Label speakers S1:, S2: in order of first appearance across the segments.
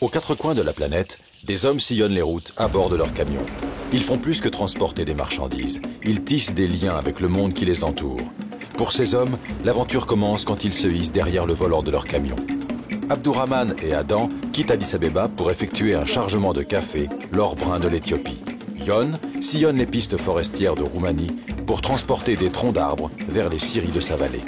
S1: Aux quatre coins de la planète, des hommes sillonnent les routes à bord de leurs camions. Ils font plus que transporter des marchandises. Ils tissent des liens avec le monde qui les entoure. Pour ces hommes, l'aventure commence quand ils se hissent derrière le volant de leur camion. Abdourahmane et Adam quittent Addis Abeba pour effectuer un chargement de café, l'or brun de l'Éthiopie. Yon sillonne les pistes forestières de Roumanie pour transporter des troncs d'arbres vers les scieries de sa vallée.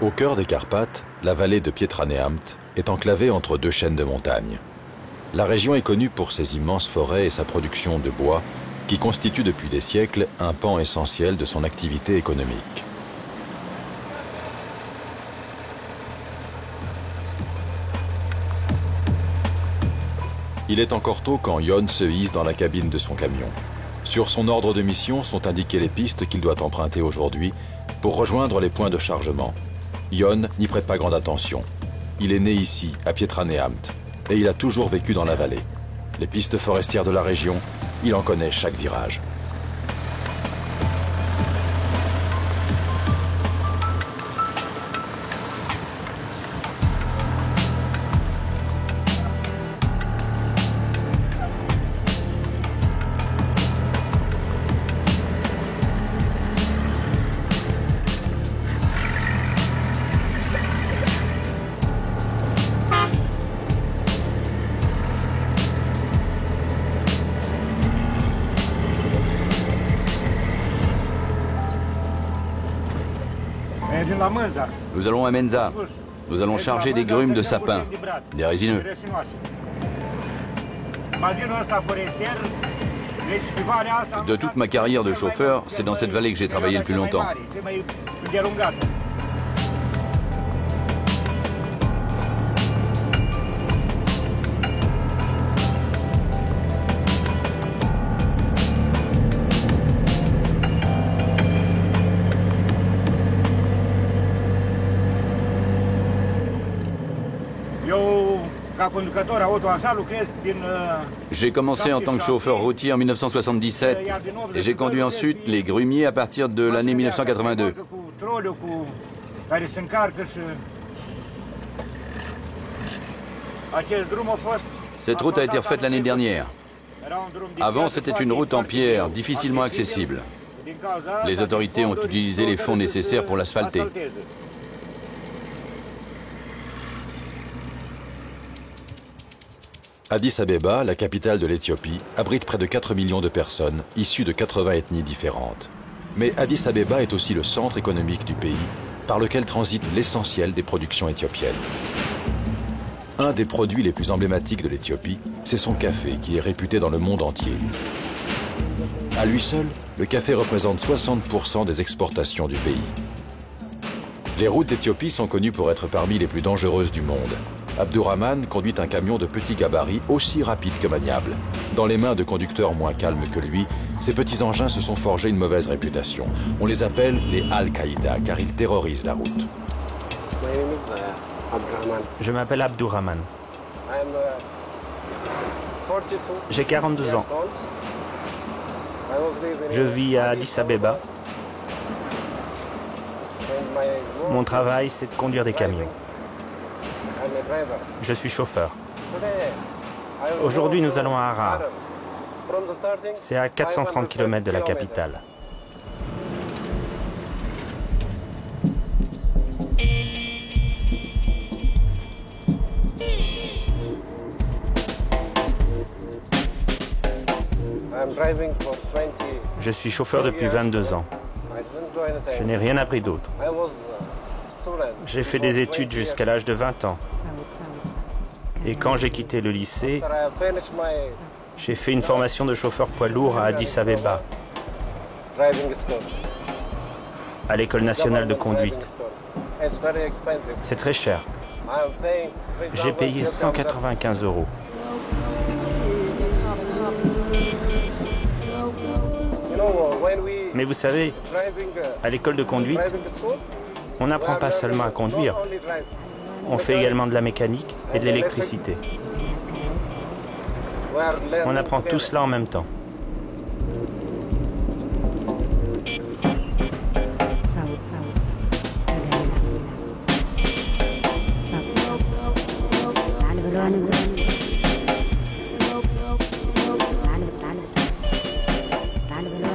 S1: Au cœur des Carpates, la vallée de Pietraneamt est enclavée entre deux chaînes de montagnes. La région est connue pour ses immenses forêts et sa production de bois, qui constitue depuis des siècles un pan essentiel de son activité économique. Il est encore tôt quand Yon se hisse dans la cabine de son camion. Sur son ordre de mission sont indiquées les pistes qu'il doit emprunter aujourd'hui pour rejoindre les points de chargement. Yon n'y prête pas grande attention. Il est né ici, à Pietraneamt, et il a toujours vécu dans la vallée. Les pistes forestières de la région, il en connaît chaque virage.
S2: Nous allons à Menza. Nous allons charger des grumes de sapin, des résineux. De toute ma carrière de chauffeur, c'est dans cette vallée que j'ai travaillé le plus longtemps. J'ai commencé en tant que chauffeur routier en 1977 et j'ai conduit ensuite les grumiers à partir de l'année 1982. Cette route a été refaite l'année dernière. Avant, c'était une route en pierre, difficilement accessible. Les autorités ont utilisé les fonds nécessaires pour l'asphalter.
S1: Addis Abeba, la capitale de l'Éthiopie, abrite près de 4 millions de personnes, issues de 80 ethnies différentes. Mais Addis Abeba est aussi le centre économique du pays, par lequel transite l'essentiel des productions éthiopiennes. Un des produits les plus emblématiques de l'Éthiopie, c'est son café, qui est réputé dans le monde entier. À lui seul, le café représente 60% des exportations du pays. Les routes d'Éthiopie sont connues pour être parmi les plus dangereuses du monde. Abdourahmane conduit un camion de petit gabarit aussi rapide que maniable. Dans les mains de conducteurs moins calmes que lui, ces petits engins se sont forgés une mauvaise réputation. On les appelle les Al-Qaïda car ils terrorisent la route.
S3: Je m'appelle Abdourahmane. J'ai 42 ans. Je vis à Addis Abeba. Mon travail, c'est de conduire des camions. Je suis chauffeur. Aujourd'hui, nous allons à Harar. C'est à 430 km de la capitale. Je suis chauffeur depuis 22 ans. Je n'ai rien appris d'autre. J'ai fait des études jusqu'à l'âge de 20 ans. Et quand j'ai quitté le lycée, j'ai fait une formation de chauffeur poids lourd à Addis Abeba. à l'École nationale de conduite. C'est très cher. J'ai payé 195 €. Mais vous savez, à l'école de conduite, on n'apprend pas seulement à conduire. On fait également de la mécanique et de l'électricité. On apprend tout cela en même temps.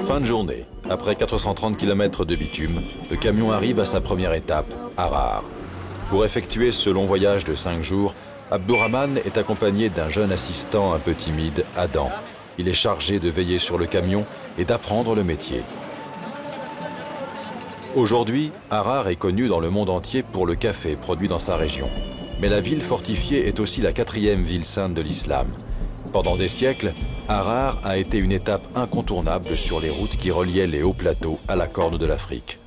S1: Fin de journée. Après 430 km de bitume, le camion arrive à sa première étape, Harar. Pour effectuer ce long voyage de 5 jours, Abdourahmane est accompagné d'un jeune assistant un peu timide, Adam. Il est chargé de veiller sur le camion et d'apprendre le métier. Aujourd'hui, Harar est connu dans le monde entier pour le café produit dans sa région. Mais la ville fortifiée est aussi la 4e ville sainte de l'islam. Pendant des siècles, Harar a été une étape incontournable sur les routes qui reliaient les hauts plateaux à la Corne de l'Afrique.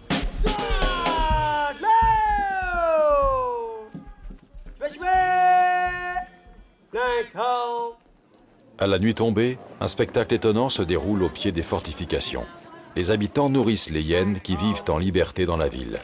S1: À la nuit tombée, un spectacle étonnant se déroule au pied des fortifications. Les habitants nourrissent les hyènes qui vivent en liberté dans la ville.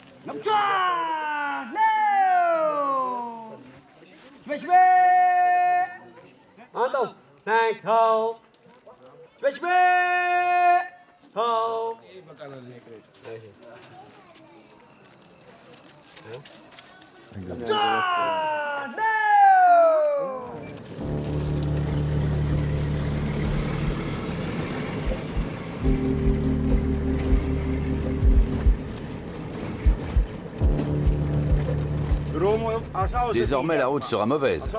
S2: Désormais, la route sera mauvaise.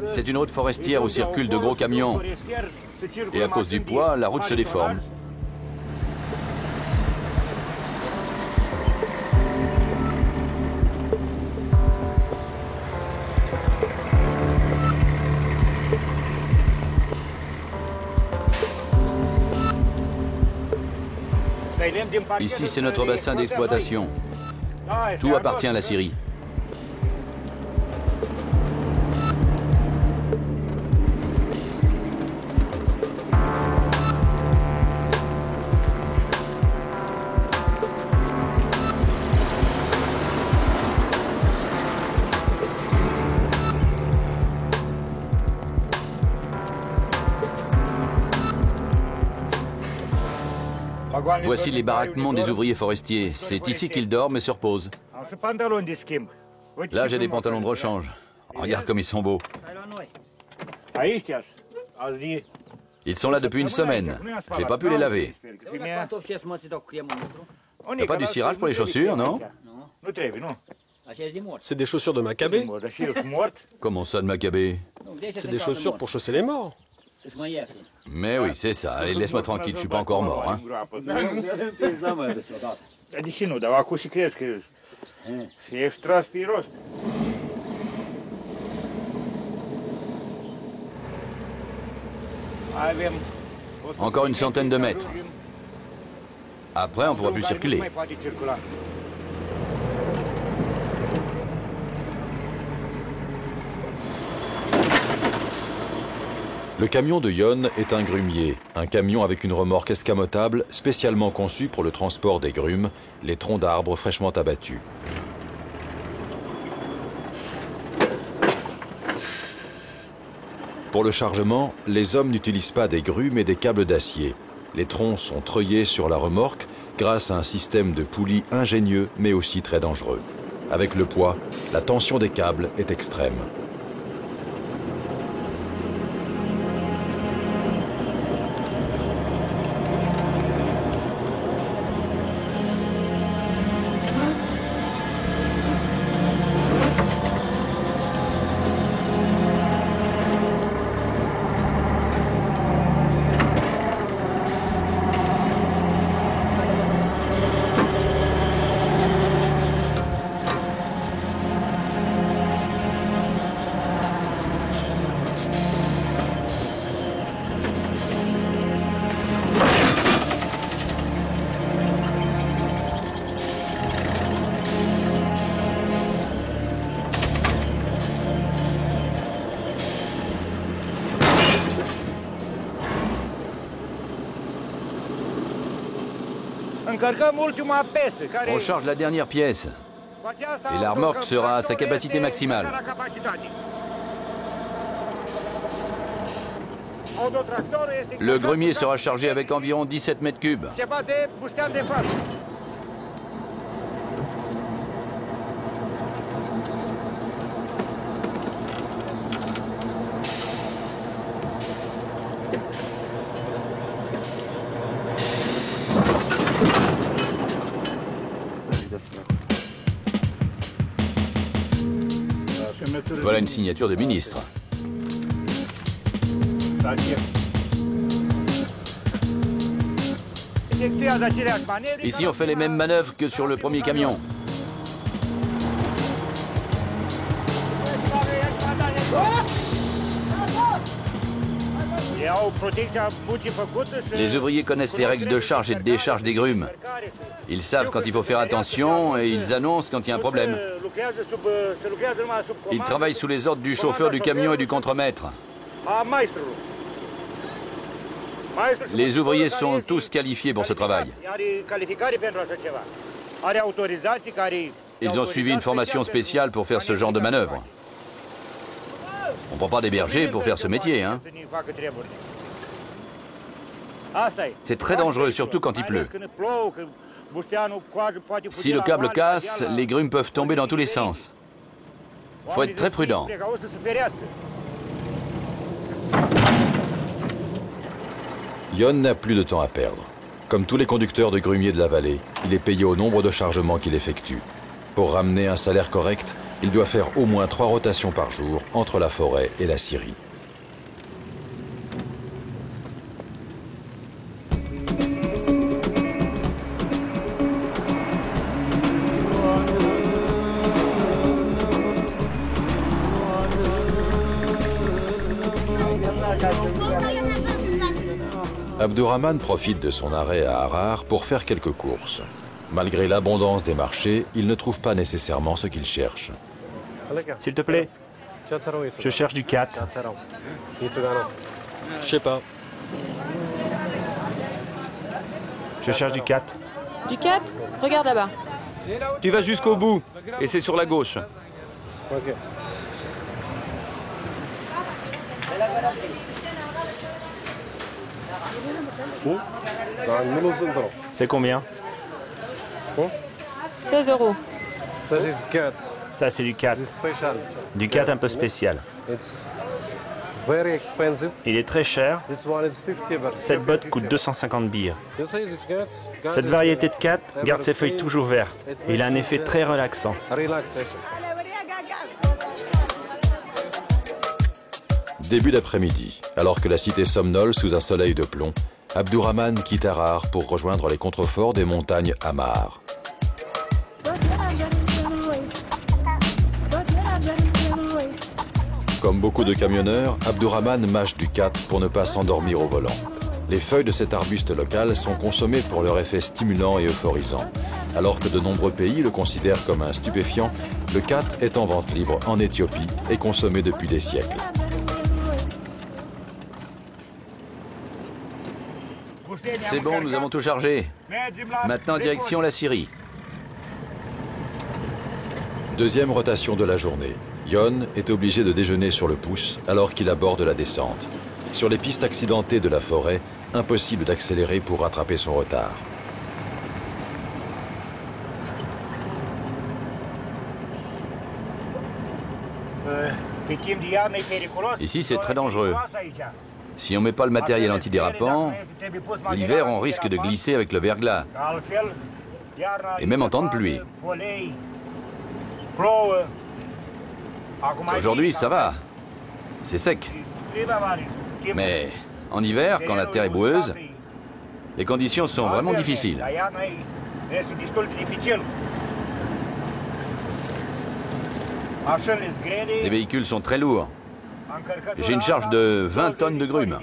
S2: C'est une route forestière où circulent de gros camions. Et à cause du poids, la route se déforme. Ici, c'est notre bassin d'exploitation. Tout appartient à la Syrie. Voici les baraquements des ouvriers forestiers. C'est ici qu'ils dorment et se reposent. Là, j'ai des pantalons de rechange. Regarde comme ils sont beaux. Ils sont là depuis une semaine. J'ai pas pu les laver. T'as pas du cirage pour les chaussures, non?
S4: C'est des chaussures de Maccabée.
S2: Comment ça, de Maccabée?
S4: C'est des chaussures pour chausser les morts.
S2: Mais oui, c'est ça. Allez, laisse-moi tranquille, je suis pas encore mort, hein. Encore une centaine de mètres. Après, on pourra plus circuler.
S1: Le camion de Yon est un grumier, un camion avec une remorque escamotable spécialement conçue pour le transport des grumes, les troncs d'arbres fraîchement abattus. Pour le chargement, les hommes n'utilisent pas des grues mais des câbles d'acier. Les troncs sont treuillés sur la remorque grâce à un système de poulies ingénieux mais aussi très dangereux. Avec le poids, la tension des câbles est extrême.
S2: On charge la dernière pièce. Et la remorque sera à sa capacité maximale. Le grumier sera chargé avec environ 17 mètres cubes. Voilà une signature de ministre. Ici, on fait les mêmes manœuvres que sur le premier camion. Les ouvriers connaissent les règles de charge et de décharge des grumes. Ils savent quand il faut faire attention et ils annoncent quand il y a un problème. Ils travaillent sous les ordres du chauffeur du camion et du contremaître. Les ouvriers sont tous qualifiés pour ce travail. Ils ont suivi une formation spéciale pour faire ce genre de manœuvre. On ne prend pas des bergers pour faire ce métier, hein. C'est très dangereux, surtout quand il pleut. Si le câble casse, les grumes peuvent tomber dans tous les sens. Il faut être très prudent.
S1: Yon n'a plus de temps à perdre. Comme tous les conducteurs de grumiers de la vallée, il est payé au nombre de chargements qu'il effectue. Pour ramener un salaire correct, il doit faire au moins 3 rotations par jour entre la forêt et la scierie. Abdurrahman profite de son arrêt à Harar pour faire quelques courses. Malgré l'abondance des marchés, il ne trouve pas nécessairement ce qu'il cherche.
S3: S'il te plaît, je cherche du 4.
S4: Je sais pas.
S3: Je cherche du 4.
S5: Du 4 ? Regarde là-bas.
S6: Tu vas jusqu'au bout, et c'est sur la gauche.
S3: C'est combien?
S5: 16 €.
S3: Ça, c'est du 4. Du 4 un peu spécial. Il est très cher. Cette botte coûte 250 bires. Cette variété de 4 garde ses feuilles toujours vertes. Il a un effet très relaxant.
S1: Début d'après-midi, alors que la cité somnole sous un soleil de plomb, Abdurrahman quitte Harar pour rejoindre les contreforts des montagnes Hamar. Comme beaucoup de camionneurs, Abdurrahman mâche du 4 pour ne pas s'endormir au volant. Les feuilles de cet arbuste local sont consommées pour leur effet stimulant et euphorisant. Alors que de nombreux pays le considèrent comme un stupéfiant, le 4 est en vente libre en Éthiopie et consommé depuis des siècles.
S2: C'est bon, nous avons tout chargé. Maintenant, direction la Syrie.
S1: Deuxième rotation de la journée. Yon est obligé de déjeuner sur le pouce alors qu'il aborde la descente. Sur les pistes accidentées de la forêt, impossible d'accélérer pour rattraper son retard.
S2: Ici, c'est très dangereux. Si on ne met pas le matériel antidérapant, l'hiver, on risque de glisser avec le verglas. Et même en temps de pluie. Aujourd'hui, ça va. C'est sec. Mais en hiver, quand la terre est boueuse, les conditions sont vraiment difficiles. Les véhicules sont très lourds. J'ai une charge de 20 tonnes de grumes.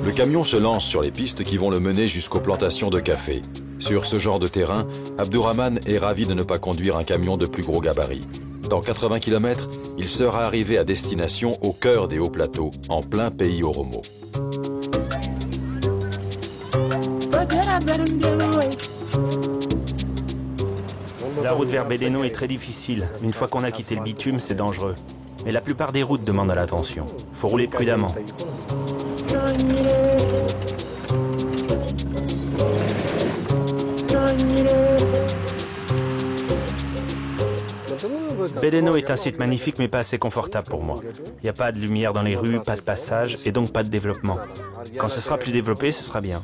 S1: Le camion se lance sur les pistes qui vont le mener jusqu'aux plantations de café. Sur ce genre de terrain, Abdourahmane est ravi de ne pas conduire un camion de plus gros gabarit. Dans 80 km, il sera arrivé à destination au cœur des hauts plateaux, en plein pays oromo.
S3: La route vers Bédéno est très difficile. Une fois qu'on a quitté le bitume, c'est dangereux. Mais la plupart des routes demandent à l'attention. Il faut rouler prudemment. Bédéno est un site magnifique mais pas assez confortable pour moi. Il n'y a pas de lumière dans les rues, pas de passage et donc pas de développement. Quand ce sera plus développé, ce sera bien.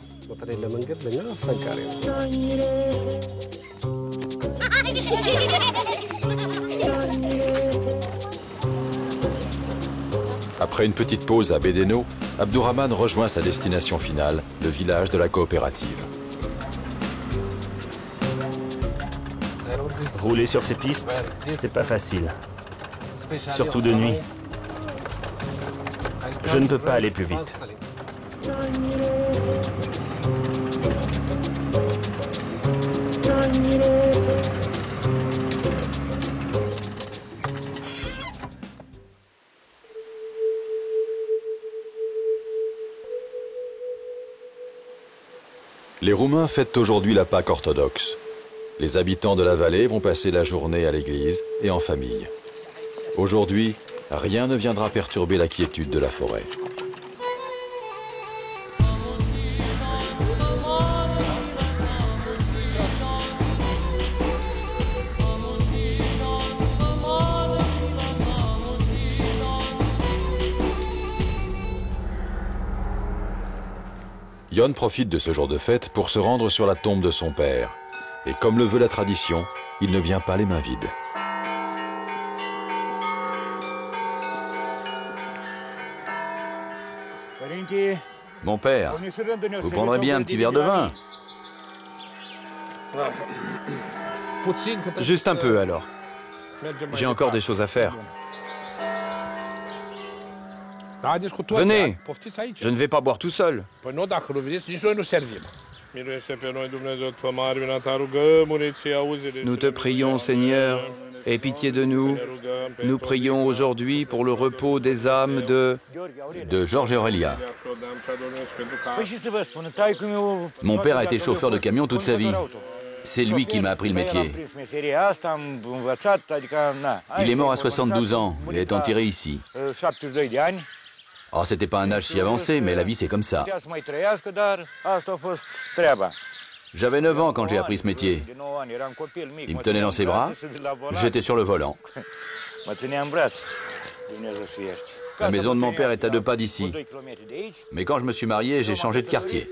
S1: Après une petite pause à Bédéno, Abdourahmane rejoint sa destination finale, le village de la coopérative.
S3: Rouler sur ces pistes, c'est pas facile. Surtout de nuit. Je ne peux pas aller plus vite.
S1: Les Roumains fêtent aujourd'hui la Pâque orthodoxe. Les habitants de la vallée vont passer la journée à l'église et en famille. Aujourd'hui, rien ne viendra perturber la quiétude de la forêt. Ion profite de ce jour de fête pour se rendre sur la tombe de son père. Et comme le veut la tradition, il ne vient pas les mains vides.
S2: Mon père, vous prendrez bien un petit verre de vin?
S6: Juste un peu alors. J'ai encore des choses à faire. Venez, je ne vais pas boire tout seul. Nous te prions, Seigneur, aie pitié de nous. Nous prions aujourd'hui pour le repos des âmes de
S2: Georges et Aurélia. Mon père a été chauffeur de camion toute sa vie. C'est lui qui m'a appris le métier. Il est mort à 72 ans, il est enterré ici. Oh, c'était pas un âge si avancé, mais la vie c'est comme ça. J'avais 9 ans quand j'ai appris ce métier. Il me tenait dans ses bras, j'étais sur le volant. La maison de mon père est à 2 pas d'ici. Mais quand je me suis marié, j'ai changé de quartier.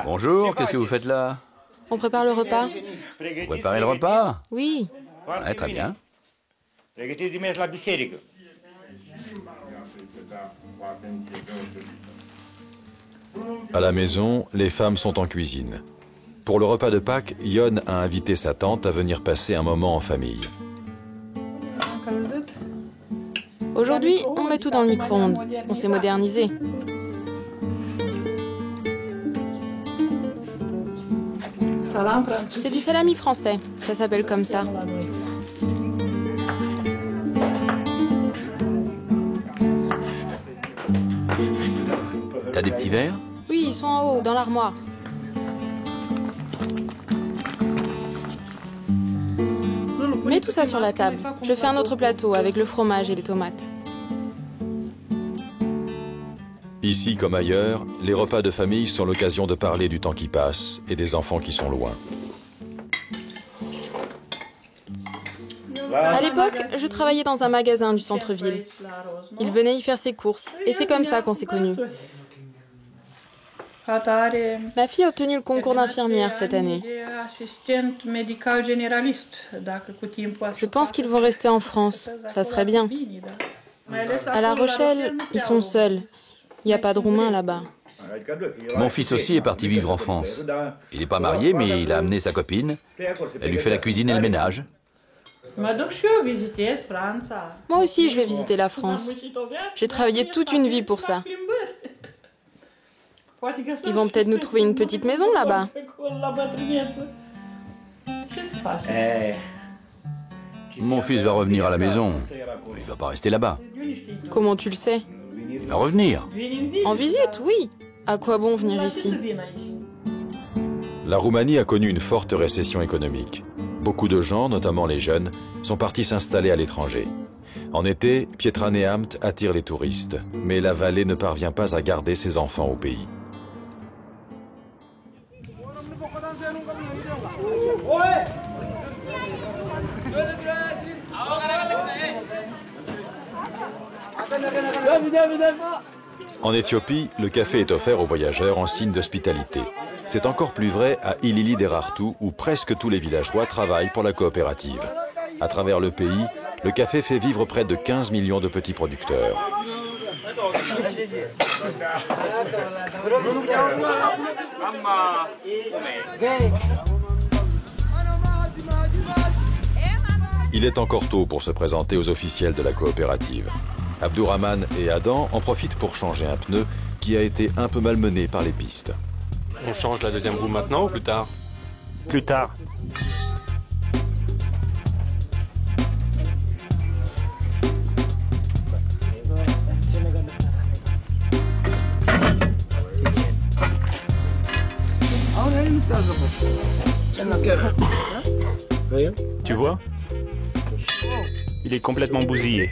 S2: Bonjour, qu'est-ce que vous faites là?
S5: On prépare le repas?
S2: Vous préparez le repas?
S5: Oui.
S2: Ouais, très bien.
S1: À la maison, les femmes sont en cuisine. Pour le repas de Pâques, Ion a invité sa tante à venir passer un moment en famille.
S5: Aujourd'hui, on met tout dans le micro-ondes. On s'est modernisé. C'est du salami français. Ça s'appelle comme ça.
S2: T'as des petits verres?
S5: Oui, ils sont en haut, dans l'armoire. Mets tout ça sur la table. Je fais un autre plateau avec le fromage et les tomates.
S1: Ici comme ailleurs, les repas de famille sont l'occasion de parler du temps qui passe et des enfants qui sont loin.
S5: À l'époque, je travaillais dans un magasin du centre-ville. Il venait y faire ses courses et c'est comme ça qu'on s'est connus. Ma fille a obtenu le concours d'infirmière cette année. Je pense qu'ils vont rester en France. Ça serait bien. À La Rochelle, ils sont seuls. Il n'y a pas de Roumains là-bas.
S2: Mon fils aussi est parti vivre en France. Il n'est pas marié, mais il a amené sa copine. Elle lui fait la cuisine et le ménage.
S5: Moi aussi, je vais visiter la France. J'ai travaillé toute une vie pour ça. Ils vont peut-être nous trouver une petite maison là-bas.
S2: Mon fils va revenir à la maison. Il va pas rester là-bas.
S5: Comment tu le sais?
S2: Il va revenir.
S5: En visite, oui. À quoi bon venir ici?
S1: La Roumanie a connu une forte récession économique. Beaucoup de gens, notamment les jeunes, sont partis s'installer à l'étranger. En été, Pietra Neamt attire les touristes, mais la vallée ne parvient pas à garder ses enfants au pays. En Éthiopie, le café est offert aux voyageurs en signe d'hospitalité. C'est encore plus vrai à Ilili Derartu, où presque tous les villageois travaillent pour la coopérative. À travers le pays, le café fait vivre près de 15 millions de petits producteurs. Il est encore tôt pour se présenter aux officiels de la coopérative. Abdourahman et Adam en profitent pour changer un pneu qui a été un peu malmené par les pistes.
S4: On change la deuxième roue maintenant ou plus tard?
S3: Plus tard. Tu vois? Il est complètement bousillé.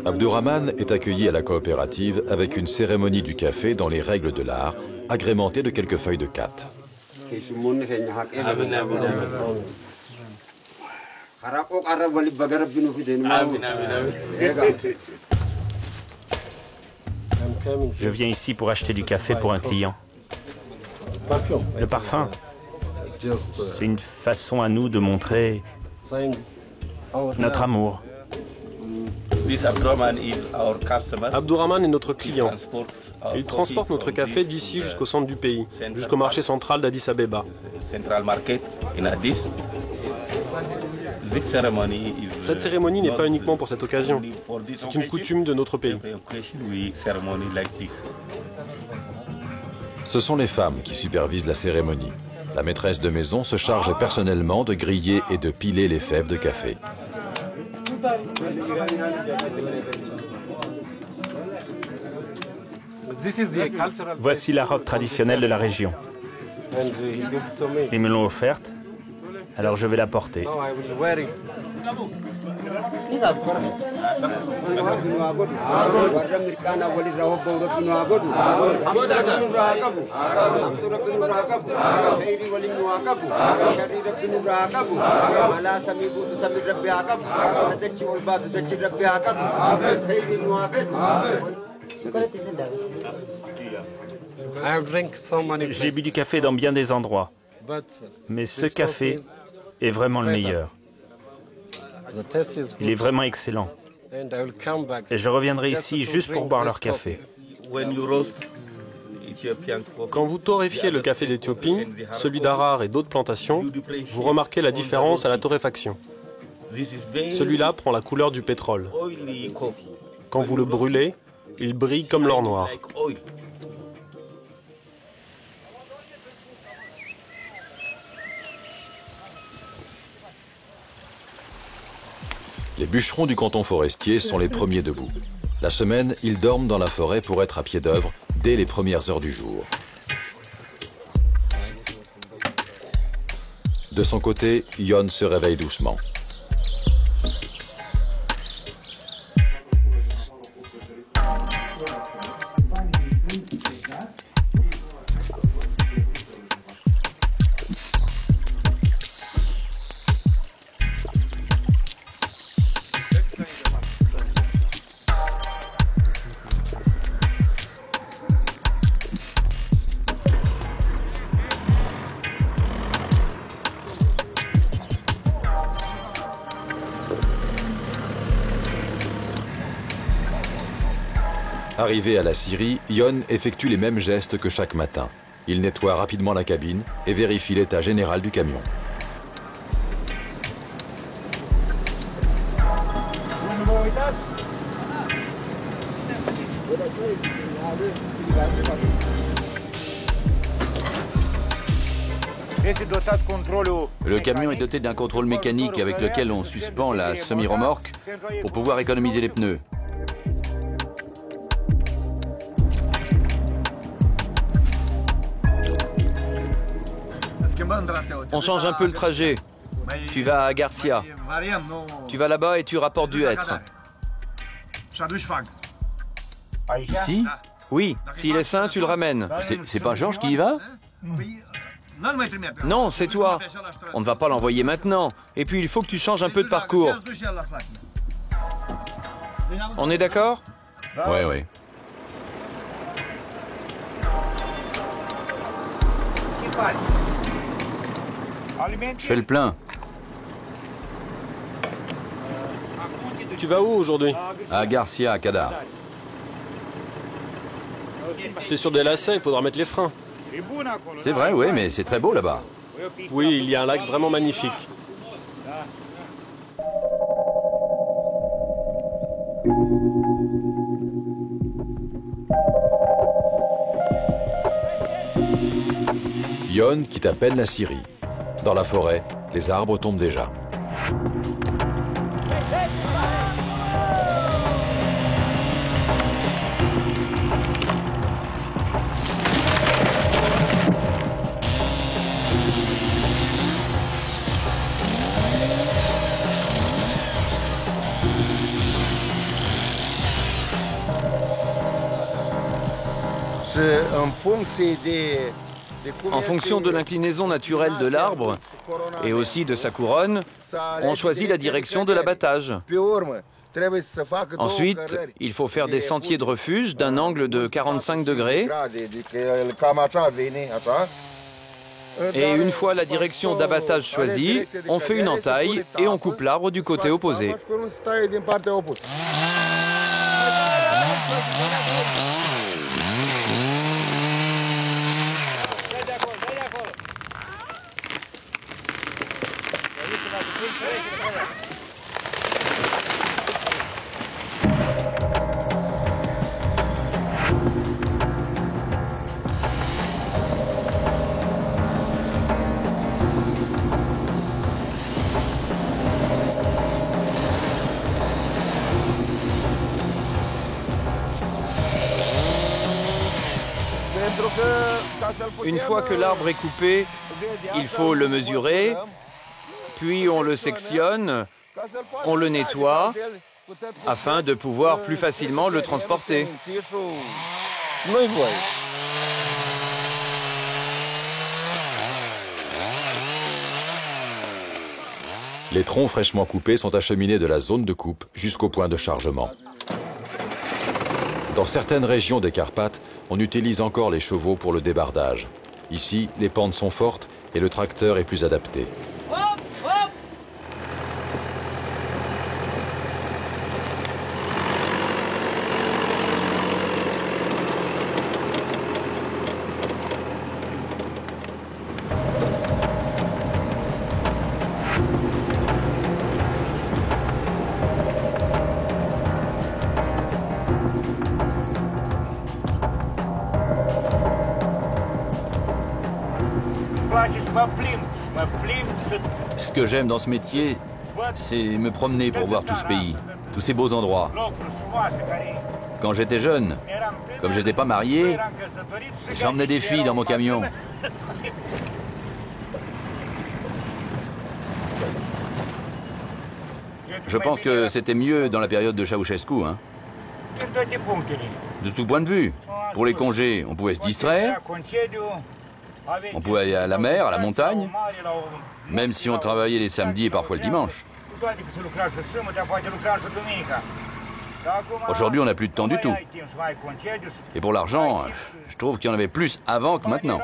S1: Abdourahman est accueilli à la coopérative avec une cérémonie du café dans les règles de l'art, agrémentée de quelques feuilles de khat.
S3: Je viens ici pour acheter du café pour un client. Le parfum, c'est une façon à nous de montrer notre amour.
S4: Abdourahman est notre client. Il transporte notre café d'ici jusqu'au centre du pays, jusqu'au marché central d'Addis Abeba. Cette cérémonie n'est pas uniquement pour cette occasion. C'est une coutume de notre pays.
S1: Ce sont les femmes qui supervisent la cérémonie. La maîtresse de maison se charge personnellement de griller et de piler les fèves de café.
S3: Voici la robe traditionnelle de la région. Ils me l'ont offerte, alors je vais la porter. J'ai bu du café dans bien des endroits, mais ce café est vraiment le meilleur. Il est vraiment excellent. Et je reviendrai ici juste pour boire leur café.
S4: Quand vous torréfiez le café d'Éthiopie, celui d'Harar et d'autres plantations, vous remarquez la différence à la torréfaction. Celui-là prend la couleur du pétrole. Quand vous le brûlez, il brille comme l'or noir.
S1: Les bûcherons du canton forestier sont les premiers debout. La semaine, ils dorment dans la forêt pour être à pied d'œuvre dès les premières heures du jour. De son côté, Ion se réveille doucement. Arrivé à la scierie, Ion effectue les mêmes gestes que chaque matin. Il nettoie rapidement la cabine et vérifie l'état général du camion.
S2: Le camion est doté d'un contrôle mécanique avec lequel on suspend la semi-remorque pour pouvoir économiser les pneus.
S6: On change un peu le trajet. Tu vas à Garcia. Tu vas là-bas et tu rapportes du hêtre.
S2: Ici?
S6: Oui, s'il est sain, tu le ramènes.
S2: C'est pas Georges qui y va?
S6: Non, c'est toi. On ne va pas l'envoyer maintenant. Et puis, il faut que tu changes un peu de parcours. On est d'accord?
S2: Ouais, ouais. Je fais le plein.
S4: Tu vas où aujourd'hui?
S2: À Garcia, à Cadar.
S4: C'est sur des lacets, il faudra mettre les freins.
S2: C'est vrai, oui, mais c'est très beau là-bas.
S4: Oui, il y a un lac vraiment magnifique.
S1: Ion quitte à peine la scierie. Dans la forêt, les arbres tombent déjà.
S6: En fonction de l'inclinaison naturelle de l'arbre et aussi de sa couronne, on choisit la direction de l'abattage. Ensuite, il faut faire des sentiers de refuge d'un angle de 45 degrés. Et une fois la direction d'abattage choisie, on fait une entaille et on coupe l'arbre du côté opposé. Une fois que l'arbre est coupé, il faut le mesurer, puis on le sectionne, on le nettoie, afin de pouvoir plus facilement le transporter.
S1: Les troncs fraîchement coupés sont acheminés de la zone de coupe jusqu'au point de chargement. Dans certaines régions des Carpates, on utilise encore les chevaux pour le débardage. Ici, les pentes sont fortes et le tracteur est plus adapté.
S2: Ce que j'aime dans ce métier, c'est me promener pour voir tout ce pays, tous ces beaux endroits. Quand j'étais jeune, comme j'étais pas marié, j'emmenais des filles dans mon camion. Je pense que c'était mieux dans la période de Ceausescu, hein. De tout point de vue. Pour les congés, on pouvait se distraire. On pouvait aller à la mer, à la montagne. Même si on travaillait les samedis et parfois le dimanche. Aujourd'hui, on n'a plus de temps du tout. Et pour l'argent, je trouve qu'il y en avait plus avant que maintenant.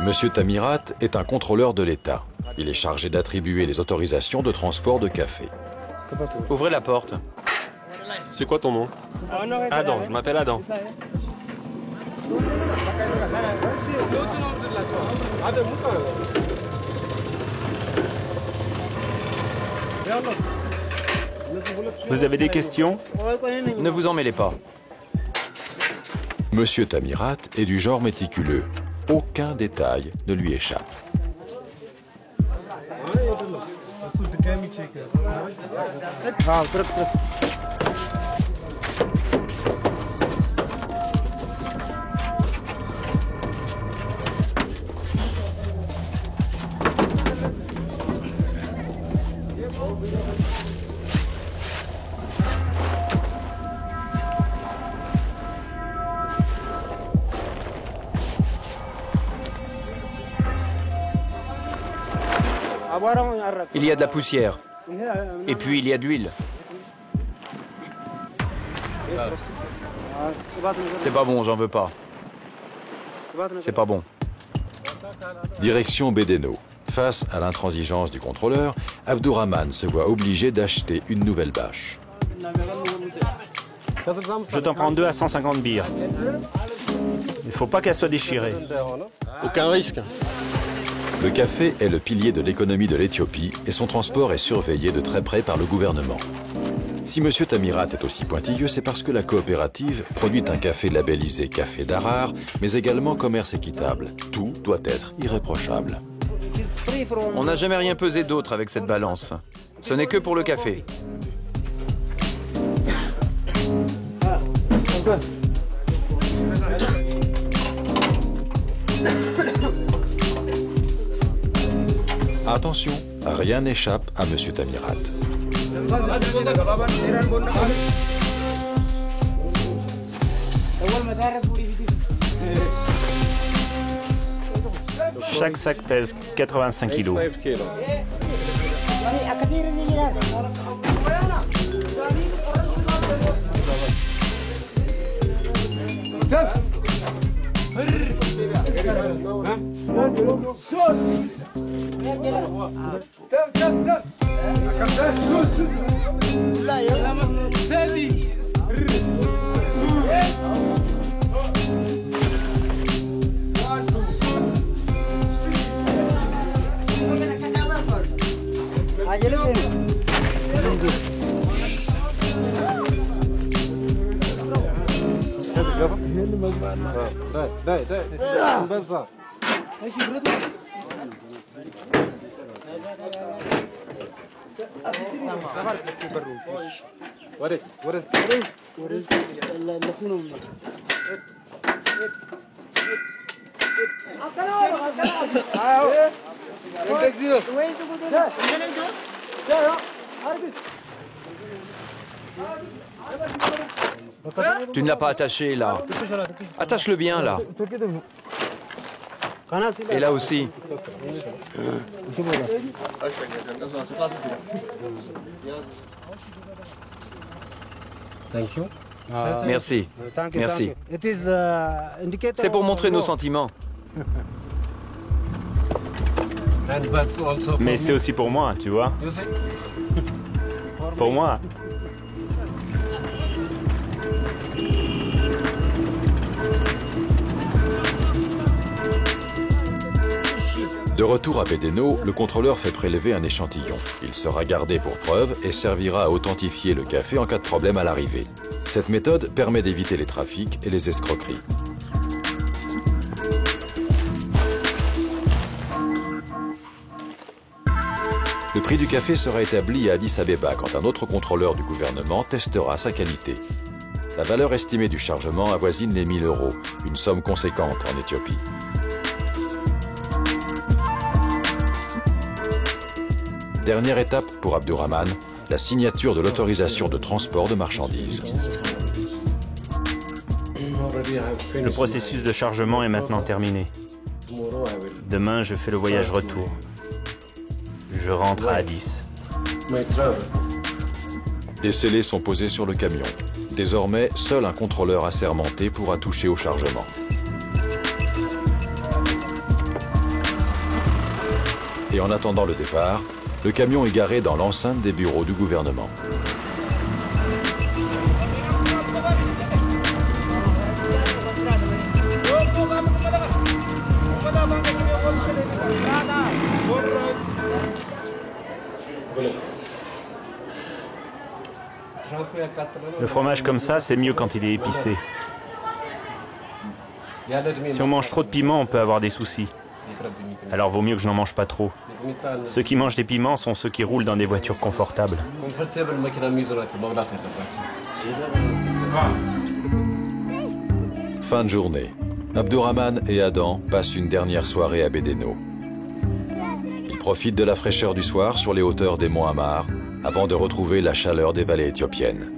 S1: Monsieur Tamirat est un contrôleur de l'État. Il est chargé d'attribuer les autorisations de transport de café.
S6: Ouvrez la porte.
S4: C'est quoi ton nom? Adam, je m'appelle Adam.
S3: Vous avez des questions?
S6: Ne vous en mêlez pas.
S1: Monsieur Tamirat est du genre méticuleux. Aucun détail ne lui échappe.
S6: Il y a de la poussière. Et puis il y a de l'huile. C'est pas bon, j'en veux pas. C'est pas bon.
S1: Direction Bédéno. Face à l'intransigeance du contrôleur, Abdourahman se voit obligé d'acheter une nouvelle bâche.
S3: Je t'en prends 2 à 150 bières. Il faut pas qu'elle soit déchirée.
S4: Aucun risque.
S1: Le café est le pilier de l'économie de l'Éthiopie et son transport est surveillé de très près par le gouvernement. Si M. Tamirat est aussi pointilleux, c'est parce que la coopérative produit un café labellisé Café Darar, mais également commerce équitable. Tout doit être irréprochable.
S6: On n'a jamais rien pesé d'autre avec cette balance. Ce n'est que pour le café.
S1: Attention, rien n'échappe à M. Tamirat.
S3: Chaque sac pèse 85 kilos.
S6: Tu ne l'as pas attaché là. Attache-le bien là. Et là aussi. Merci. Merci. C'est pour montrer nos sentiments.
S3: Mais c'est aussi pour moi, tu vois. Pour moi.
S1: De retour à Bédéno, le contrôleur fait prélever un échantillon. Il sera gardé pour preuve et servira à authentifier le café en cas de problème à l'arrivée. Cette méthode permet d'éviter les trafics et les escroqueries. Le prix du café sera établi à Addis Abeba quand un autre contrôleur du gouvernement testera sa qualité. La valeur estimée du chargement avoisine les 1 000 €, une somme conséquente en Éthiopie. Dernière étape pour Abdurrahman, la signature de l'autorisation de transport de marchandises.
S3: Le processus de chargement est maintenant terminé. Demain, je fais le voyage retour. Je rentre à Addis.
S1: Des scellés sont posés sur le camion. Désormais, seul un contrôleur assermenté pourra toucher au chargement. Et en attendant le départ, le camion est garé dans l'enceinte des bureaux du gouvernement.
S3: Le fromage comme ça, c'est mieux quand il est épicé. Si on mange trop de piment, on peut avoir des soucis. Alors vaut mieux que je n'en mange pas trop. Ceux qui mangent des piments sont ceux qui roulent dans des voitures confortables.
S1: Fin de journée. Abdurrahman et Adam passent une dernière soirée à Bédéno. Ils profitent de la fraîcheur du soir sur les hauteurs des monts Amar avant de retrouver la chaleur des vallées éthiopiennes.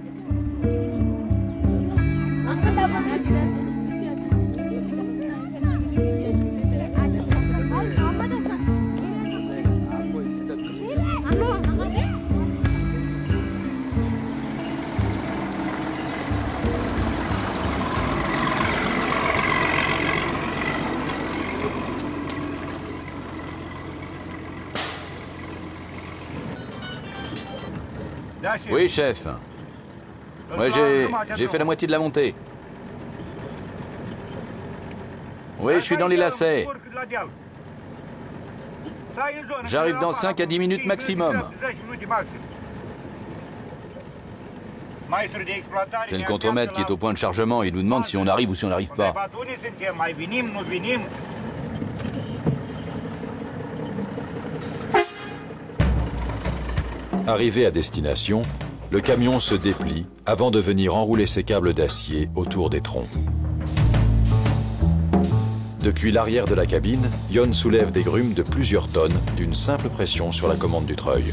S2: Oui, chef. Ouais, j'ai fait la moitié de la montée. Oui, je suis dans les lacets. J'arrive dans 5 à 10 minutes maximum. C'est le contremaître qui est au point de chargement. Il nous demande si on arrive ou si on n'arrive pas.
S1: Arrivé à destination, le camion se déplie avant de venir enrouler ses câbles d'acier autour des troncs. Depuis l'arrière de la cabine, Yon soulève des grumes de plusieurs tonnes d'une simple pression sur la commande du treuil.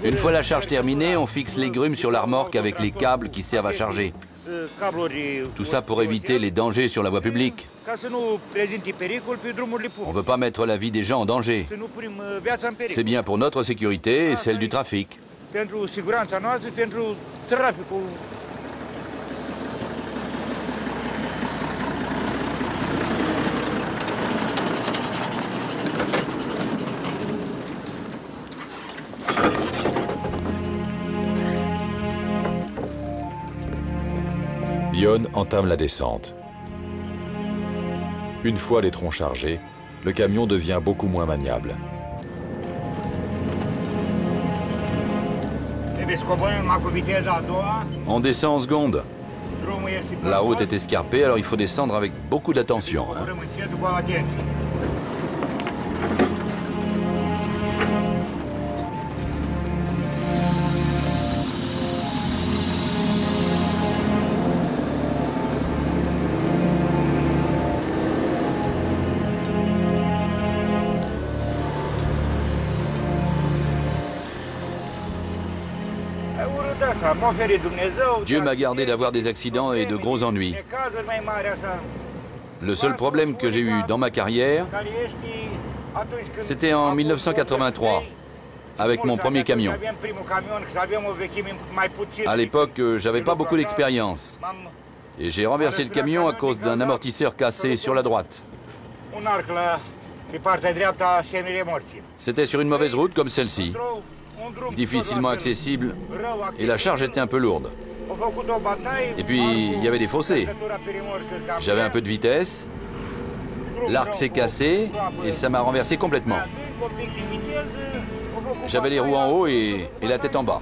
S2: Une fois la charge terminée, on fixe les grumes sur la remorque avec les câbles qui servent à charger. Tout ça pour éviter les dangers sur la voie publique. On ne veut pas mettre la vie des gens en danger. C'est bien pour notre sécurité et celle du trafic.
S1: Yon entame la descente. Une fois les troncs chargés, le camion devient beaucoup moins maniable.
S2: On descend en seconde. La route est escarpée, alors il faut descendre avec beaucoup d'attention. Dieu m'a gardé d'avoir des accidents et de gros ennuis. Le seul problème que j'ai eu dans ma carrière, c'était en 1983, avec mon premier camion. À l'époque, j'avais pas beaucoup d'expérience. Et j'ai renversé le camion à cause d'un amortisseur cassé sur la droite. C'était sur une mauvaise route comme celle-ci, difficilement accessible, et la charge était un peu lourde. Et puis, il y avait des fossés. J'avais un peu de vitesse, l'arc s'est cassé, et ça m'a renversé complètement. J'avais les roues en haut et la tête en bas.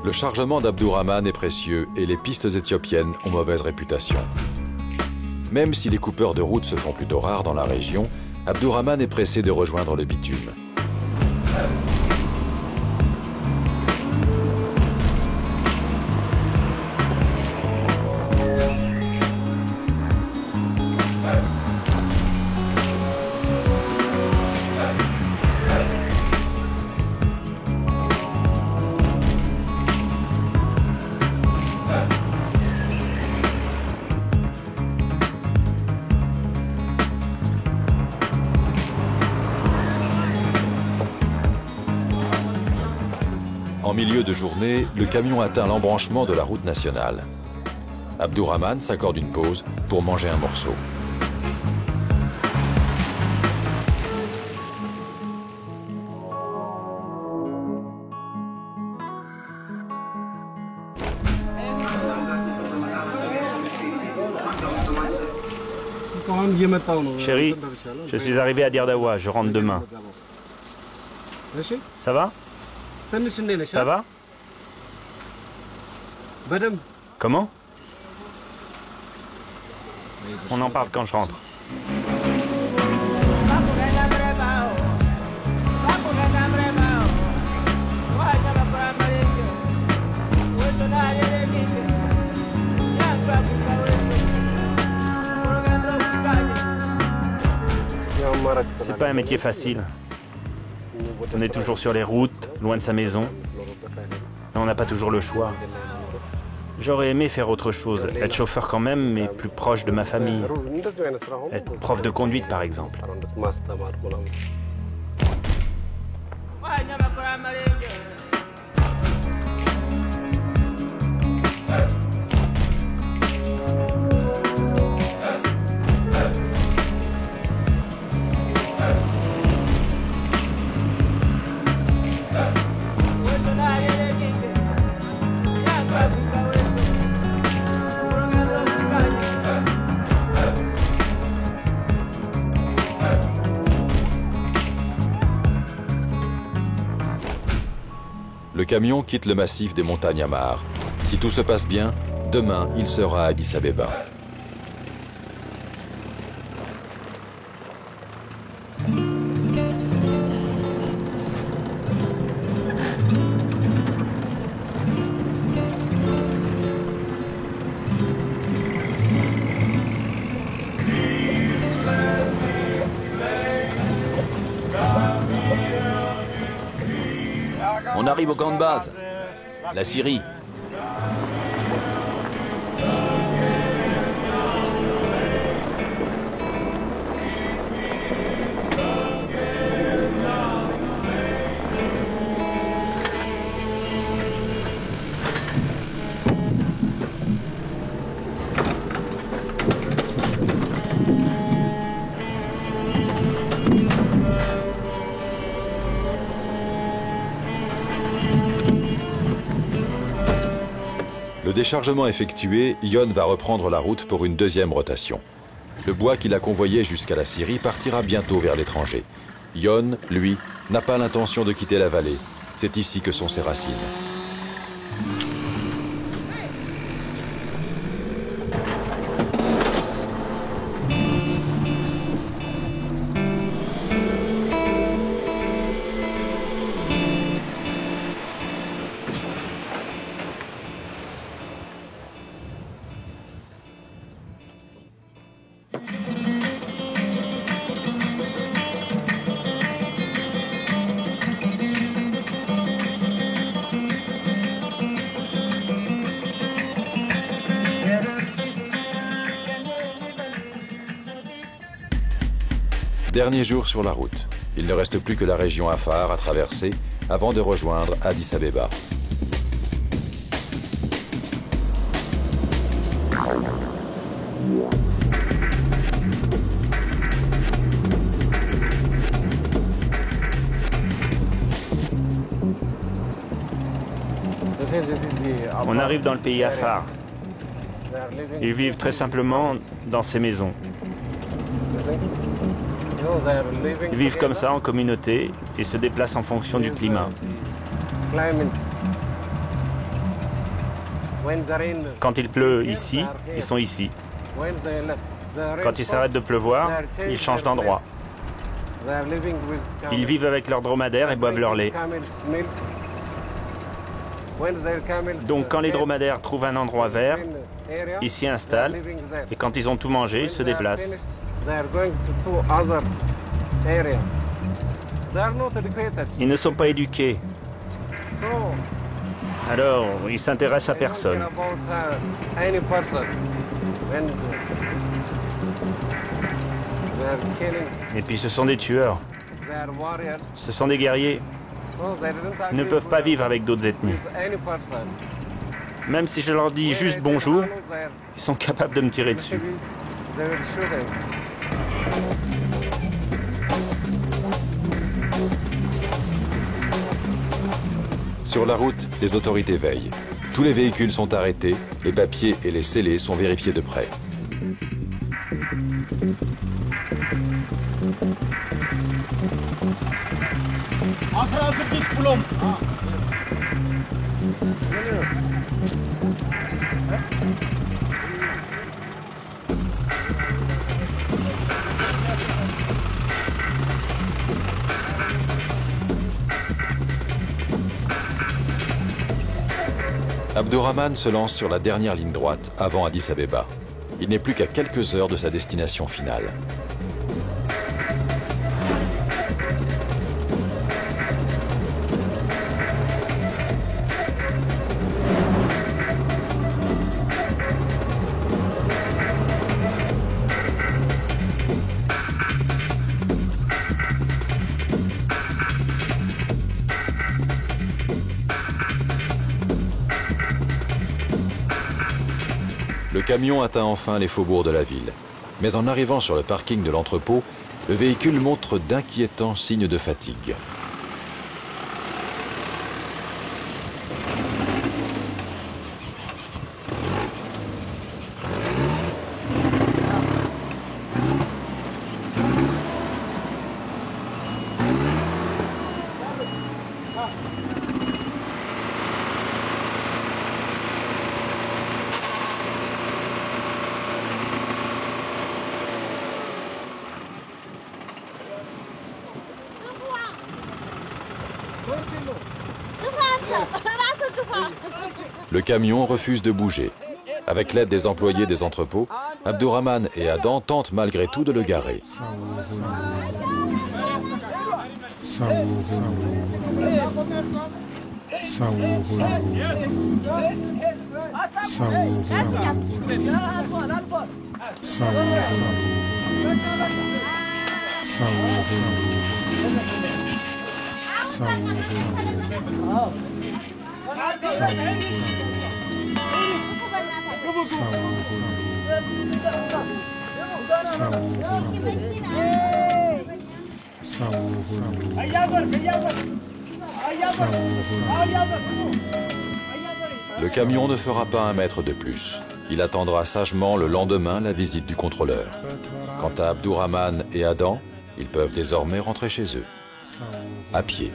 S1: Le chargement d'Abdourahmane est précieux et les pistes éthiopiennes ont mauvaise réputation. Même si les coupeurs de route se font plutôt rares dans la région, Abdourahmane est pressé de rejoindre le bitume. En milieu de journée, le camion atteint l'embranchement de la route nationale. Abdourahmane s'accorde une pause pour manger un morceau.
S3: Chérie, je suis arrivé à Dirdawa, je rentre demain. Ça va? Ça va? Comment? On en parle quand je rentre. C'est pas un métier facile. On est toujours sur les routes, loin de sa maison. Et on n'a pas toujours le choix. J'aurais aimé faire autre chose, être chauffeur quand même, mais plus proche de ma famille. Être prof de conduite, par exemple.
S1: Le camion quitte le massif des montagnes Amar. Si tout se passe bien, demain, il sera à Addis Abeba.
S2: On arrive au camp de base, la Syrie.
S1: Le déchargement effectué, Ion va reprendre la route pour une deuxième rotation. Le bois qu'il a convoyé jusqu'à la Syrie partira bientôt vers l'étranger. Ion, lui, n'a pas l'intention de quitter la vallée. C'est ici que sont ses racines. Dernier jour sur la route. Il ne reste plus que la région Afar à traverser avant de rejoindre Addis Abeba.
S3: On arrive dans le pays Afar. Ils vivent très simplement dans ces maisons. Ils vivent comme ça en communauté et se déplacent en fonction du climat. Quand il pleut ici, ils sont ici. Quand il s'arrête de pleuvoir, ils changent d'endroit. Ils vivent avec leurs dromadaires et boivent leur lait. Donc quand les dromadaires trouvent un endroit vert, ils s'y installent et quand ils ont tout mangé, ils se déplacent. Ils ne sont pas éduqués. Alors, ils s'intéressent à personne. Et puis ce sont des tueurs. Ce sont des guerriers. Ils ne peuvent pas vivre avec d'autres ethnies. Même si je leur dis juste bonjour, ils sont capables de me tirer dessus.
S1: Sur la route, les autorités veillent. Tous les véhicules sont arrêtés, les papiers et les scellés sont vérifiés de près. Abdourahmane se lance sur la dernière ligne droite avant Addis Abeba. Il n'est plus qu'à quelques heures de sa destination finale. Le camion atteint enfin les faubourgs de la ville. Mais en arrivant sur le parking de l'entrepôt, le véhicule montre d'inquiétants signes de fatigue. Le camion refuse de bouger. Avec l'aide des employés des entrepôts, Abdourahmane et Adam tentent malgré tout de le garer. Le camion ne fera pas 1 mètre de plus. Il attendra sagement le lendemain la visite du contrôleur. Quant à Abdourahman et Adam, ils peuvent désormais rentrer chez eux, à pied.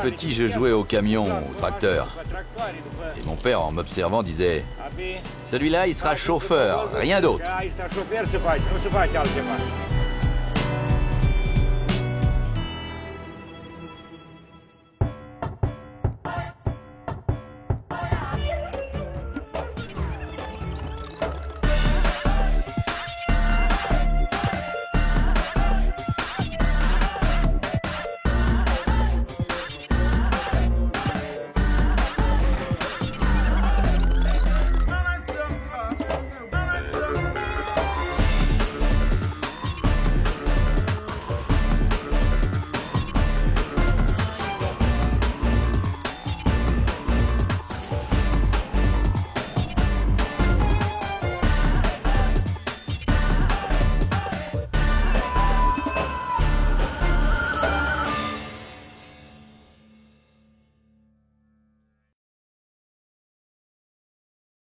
S2: Petit, je jouais au camion, au tracteur. Et mon père, en m'observant, disait « Celui-là, il sera chauffeur, rien d'autre. »